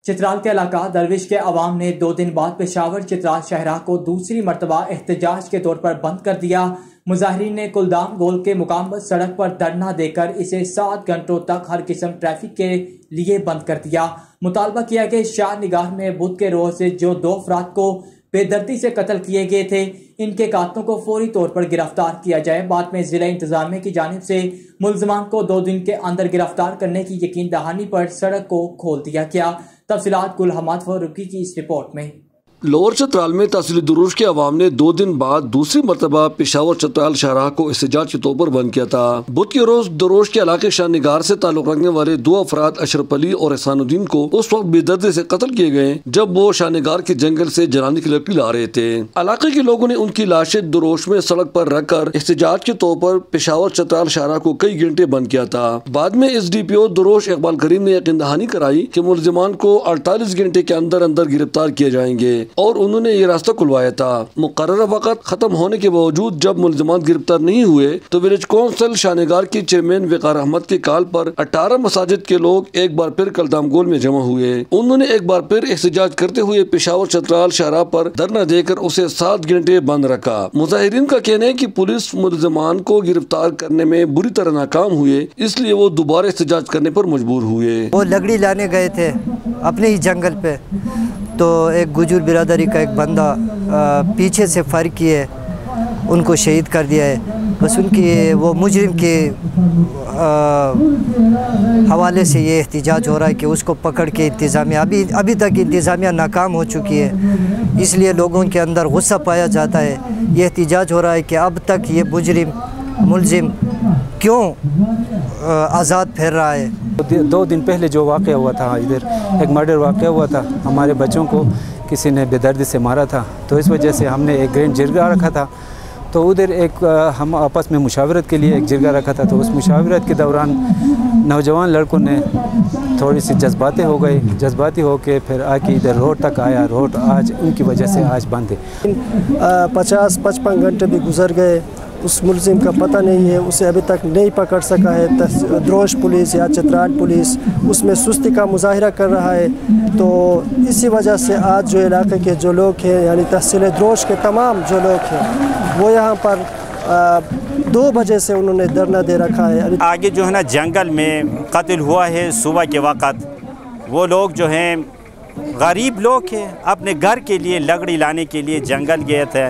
چترال کے علاقہ درویش کے عوام نے 2 دن بعد پشاور چترال شاہراہ کو دوسری مرتبہ احتجاج کے طور پر بند کر دیا۔ مظاہرین نے کلدام گول کے مقام سڑک پر دھرنا دے کر اسے 7 گھنٹوں تک ہر قسم ٹریفک کے لیے بند کر دیا۔ مطالبہ کیا کہ شاہ نگار میں بدھ کے روز سے جو 2 افراد کو بے دردی سے قتل کیے گئے تھے، ان کے قاتلوں کو فوری طور پر گرفتار کیا جائے۔ بعد میں ضلع انتظامیہ کی جانب سے ملزمان کو 2 دن کے اندر گرفتار کرنے کی یقین دہانی پر سڑک کو کھول دیا گیا۔ تفصیلات گل حماد فاروقی کی اس رپورٹ میں۔ لوور چترال میں تحصیل دروش کے عوام نے 2 دن بعد دوسری مرتبہ پشاور چترال شاہراہ کو احتجاج کے طور پر بند کیا تھا۔ بدھ کے روز دروش کے علاقے شاہ نگار سے تعلق رکھنے والے 2 افراد اشرف علی اور احسان الدین کو اس وقت بے دردی سے قتل کیے گئے جب وہ شاہ نگار کے جنگل سے جنانی کی لکڑی لا رہے تھے۔ علاقے کے لوگوں نے ان کی لاشیں دروش میں سڑک پر رکھ کر احتجاج کے طور پر پشاور چترال شاہراہ کو کئی گھنٹے بند کیا تھا۔ بعد میں ایس ڈی پی او دروش اقبال کریم نے یقین دہانی کرائی کہ ملزمان کو 48 گھنٹے کے اندر اندر گرفتار کیے جائیں گے اور انہوں نے یہ راستہ کھلوایا تھا۔ مقررہ وقت ختم ہونے کے باوجود جب ملزمان گرفتار نہیں ہوئے تو ولیج کونسل شاہ نگار کے چیئرمین وقار احمد کے کال پر 18 مساجد کے لوگ ایک بار پھر کلدام گول میں جمع ہوئے۔ انہوں نے ایک بار پھر احتجاج کرتے ہوئے پشاور چترال شاہراہ پر دھرنا دے کر اسے 7 گھنٹے بند رکھا۔ مظاہرین کا کہنا ہے کہ پولیس ملزمان کو گرفتار کرنے میں بری طرح ناکام ہوئے، اس لیے وہ دوبارہ احتجاج کرنے پر مجبور ہوئے۔ وہ لکڑی لانے گئے تھے اپنے ہی جنگل پہ، تو ایک گجر برادری کا ایک بندہ پیچھے سے فائر کیے، ان کو شہید کر دیا ہے۔ بس ان کی وہ مجرم کے حوالے سے یہ احتجاج ہو رہا ہے کہ اس کو پکڑ کے انتظامیہ ابھی تک انتظامیہ ناکام ہو چکی ہے، اس لیے لوگوں کے اندر غصہ پایا جاتا ہے۔ یہ احتجاج ہو رہا ہے کہ اب تک یہ ملزم کیوں آزاد پھر رہا ہے۔ 2 دن پہلے جو واقعہ ہوا تھا، ادھر ایک مرڈر واقعہ ہوا تھا، ہمارے بچوں کو کسی نے بے دردی سے مارا تھا، تو اس وجہ سے ہم نے ایک گرینڈ جرگہ رکھا تھا۔ تو ادھر ہم آپس میں مشاورت کے لیے ایک جرگہ رکھا تھا، تو اس مشاورت کے دوران نوجوان لڑکوں نے تھوڑی سی جذباتی ہو کے پھر آ کے ادھر روڈ تک آیا۔ روڈ آج ان کی وجہ سے آج بند ہے۔ 50-55 گھنٹے بھی گزر گئے، اس ملزم کا پتہ نہیں ہے، اسے ابھی تک نہیں پکڑ سکا ہے دروش پولیس یا چترال پولیس، اس میں سستی کا مظاہرہ کر رہا ہے۔ تو اسی وجہ سے آج جو علاقے کے جو لوگ ہیں، یعنی تحصیل دروش کے تمام جو لوگ ہیں، وہ یہاں پر 2 بجے سے انہوں نے دھرنا دے رکھا ہے۔ آگے جو ہے نا جنگل میں قتل ہوا ہے صبح کے وقت، وہ لوگ جو ہیں غریب لوگ ہیں، اپنے گھر کے لیے لکڑی لانے کے لیے جنگل گئے تھے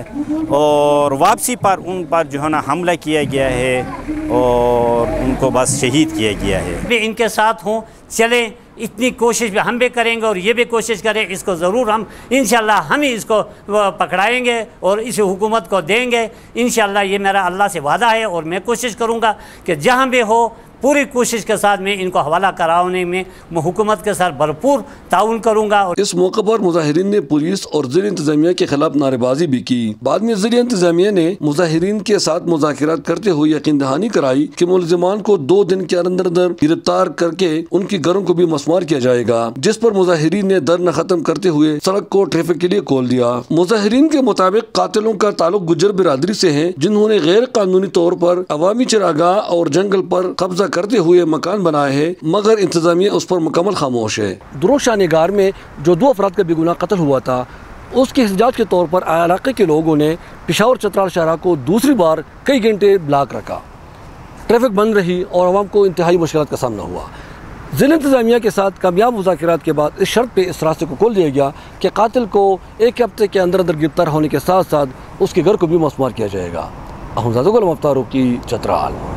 اور واپسی پر ان پر جو ہے نا حملہ کیا گیا ہے اور ان کو بس شہید کیا گیا ہے۔ میں ان کے ساتھ ہوں، چلیں اتنی کوشش بھی ہم بھی کریں گے اور یہ بھی کوشش کریں، اس کو ضرور ہم انشاءاللہ ہم ہی اس کو پکڑائیں گے اور اس حکومت کو دیں گے انشاءاللہ۔ یہ میرا اللہ سے وعدہ ہے اور میں کوشش کروں گا کہ جہاں بھی ہو پوری کوشش کے ساتھ میں ان کو حوالہ کرانے میں حکومت کے ساتھ بھرپور تعاون کروں گا۔ اس موقع پر مظاہرین نے پولیس اور ضلع انتظامیہ کے خلاف نعرے بازی بھی کی۔ بعد میں ضلع انتظامیہ نے مظاہرین کے ساتھ مذاکرات کرتے ہوئے یقین دہانی کرائی کہ ملزمان کو 2 دن کے اندر گرفتار کر کے ان کے گھروں کو بھی مسمار کیا جائے گا، جس پر مظاہرین نے دھرنا ختم کرتے ہوئے سڑک کو ٹریفک کے لیے کھول دیا۔ مظاہرین کے مطابق قاتلوں کا تعلق گجر برادری سے ہے، جنہوں نے غیر قانونی طور پر عوامی چراگاہ اور جنگل پر قبضہ کرتے ہوئے مکان بنائے ہیں، مگر انتظامیہ اس پر مکمل خاموش ہے۔ دروش شاہ نگار میں جو 2 افراد کا بے گناہ قتل ہوا تھا، اس کے احتجاج کے طور پر علاقے کے لوگوں نے پشاور چترال شاہراہ کو دوسری بار کئی گھنٹے بلاک رکھا، ٹریفک بند رہی اور عوام کو انتہائی مشکلات کا سامنا ہوا۔ ضلع انتظامیہ کے ساتھ کامیاب مذاکرات کے بعد اس شرط پہ اس راستے کو کھول دیا گیا کہ قاتل کو 1 ہفتے کے اندر گرفتار ہونے کے ساتھ ساتھ اس کے گھر کو بھی مسمار کیا جائے گا۔ احمد زادہ گل حماد فاروقی، چترال۔